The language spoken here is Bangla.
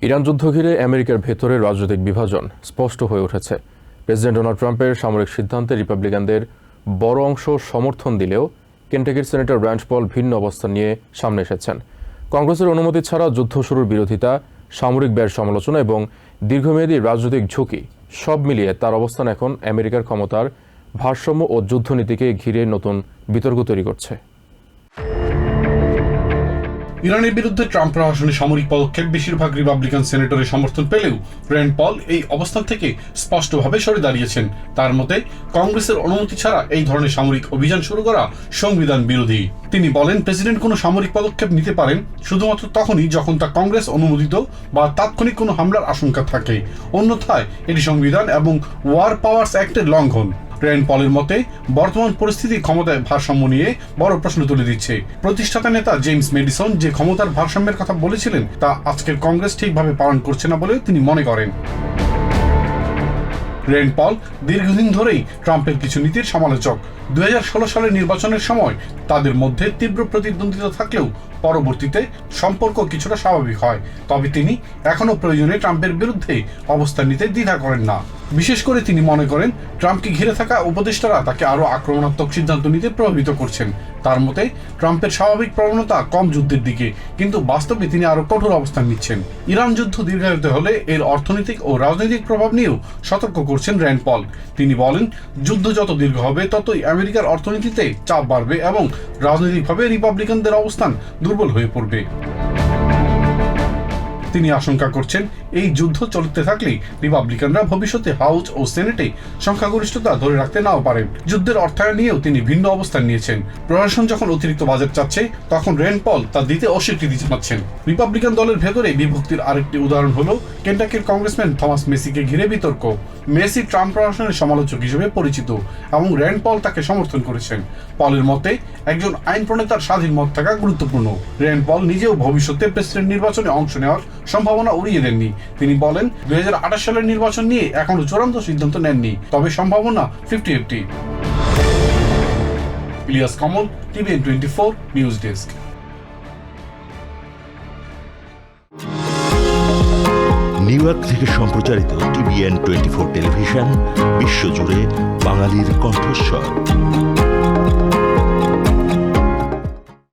ইরান যুদ্ধ ঘিরে আমেরিকার ভেতরে রাজনৈতিক বিভাজন স্পষ্ট হয়ে উঠেছে। প্রেসিডেন্ট ডোনাল্ড ট্রাম্পের সামরিক সিদ্ধান্তে রিপাবলিকানদের বড় অংশ সমর্থন দিলেও কেন্টাকির সেনেটর র্যান্ড পল ভিন্ন অবস্থান নিয়ে সামনে এসেছেন। কংগ্রেসের অনুমতি ছাড়া যুদ্ধ শুরুর বিরোধিতা, সামরিক ব্যয়ের সমালোচনা এবং দীর্ঘমেয়াদী রাজনৈতিক ঝুঁকি সব মিলিয়ে তার অবস্থান এখন আমেরিকার ক্ষমতার ভারসাম্য ও যুদ্ধনীতিকে ঘিরে নতুন বিতর্ক তৈরি করছে। ইরানের বিরুদ্ধে ট্রাম্প প্রশাসনের সামরিক পদক্ষেপ বেশিরভাগ রিপাবলিকান সেনেটরের সমর্থন পেলেও র্যান্ড পল এই অবস্থান থেকে স্পষ্টভাবে সরে দাঁড়িয়েছেন। তার মতে, কংগ্রেসের অনুমতি ছাড়া এই ধরনের সামরিক অভিযান শুরু করা সংবিধান বিরোধী। তিনি বলেন, প্রেসিডেন্ট কোনো সামরিক পদক্ষেপ নিতে পারেন শুধুমাত্র তখনই যখন তা কংগ্রেস অনুমোদিত বা তাৎক্ষণিক কোনো হামলার আশঙ্কা থাকে, অন্যথায় এটি সংবিধান এবং ওয়ার পাওয়ার্স অ্যাক্টের লঙ্ঘন। র্যান্ড পলের মতে, বর্তমান পরিস্থিতি ক্ষমতায় ভারসাম্য নিয়ে বড় প্রশ্ন তুলে দিচ্ছে। প্রতিষ্ঠাতা নেতা জেমস মেডিসন যে ক্ষমতার ভারসাম্যের কথা বলেছিলেন তা আজকের কংগ্রেস ঠিকভাবে পালন করছে না বলে তিনি মনে করেন। র্যান্ড পল দীর্ঘদিন ধরেই ট্রাম্পের কিছু নীতির সমালোচক। 2016 সালের নির্বাচনের সময় তাদের মধ্যে তীব্র প্রতিদ্বন্দ্বিতা থাকলেও পরবর্তীতে সম্পর্ক কিছুটা স্বাভাবিক হয়। তবে তিনি এখনও প্রয়োজনে ট্রাম্পের বিরুদ্ধে অবস্থান নিতে দ্বিধা করেন না। বিশেষ করে তিনি মনে করেন, ট্রাম্পকে ঘিরে থাকা উপদেষ্টারা তাকে আরও আক্রমণাত্মক সিদ্ধান্ত নিতে প্রভাবিত করছেন। তার মতে, ট্রাম্পের স্বাভাবিক প্রবণতা কম যুদ্ধের দিকে, কিন্তু বাস্তবে তিনি আরও কঠোর অবস্থান নিচ্ছেন। ইরান যুদ্ধ দীর্ঘায়িত হলে এর অর্থনৈতিক ও রাজনৈতিক প্রভাব নিয়েও সতর্ক করছেন র্যান্ড পল। তিনি বলেন, যুদ্ধ যত দীর্ঘ হবে ততই আমেরিকার অর্থনীতিতে চাপ বাড়বে এবং রাজনৈতিকভাবে রিপাবলিকানদের অবস্থান দুর্বল হয়ে পড়বে। তিনি আশঙ্কা করছেন, এই যুদ্ধ চলতে থাকলে রিপাবলিকানরা ভবিষ্যতে হাউস ও সেনেটে সংখ্যাগরিষ্ঠতা ধরে রাখতে নাও পারেন। যুদ্ধের অর্থায়ন নিয়েও তিনি ভিন্ন অবস্থান নিয়েছেন। প্রশাসন যখন অতিরিক্ত বাজেট চাচ্ছে, তখন র্যান্ড পল তা দিতে অস্বীকৃতি জানাচ্ছেন। রিপাবলিকান দলের ভেতরে বিভক্তির আরেকটি উদাহরণ হলো কেন্টাকির কংগ্রেসম্যান থমাস মেসিকে ঘিরে বিতর্ক। মেসি ট্রাম্প প্রশাসনের সমালোচক হিসেবে পরিচিত এবং র্যান্ড পল তাকে সমর্থন করেছেন। পলের মতে, একজন আইন প্রণেতার স্বাধীন মত থাকা গুরুত্বপূর্ণ। র্যান্ড পল নিজেও ভবিষ্যতে প্রেসিডেন্ট নির্বাচনে অংশ নেওয়ার সম্ভাবনা উড়িয়ে দেননি। তিনি বলেন, 2028 সালের নির্বাচন নিয়ে এখনো চূড়ান্ত সিদ্ধান্ত নেননি, তবে সম্ভাবনা 50-50। ইলিয়াস কমল, TVN 24 news desk. New York থেকে সম্প্রচারিত TVN 24 টেলিভিশন বিশ্বজুড়ে বাঙালির কণ্ঠস্বর।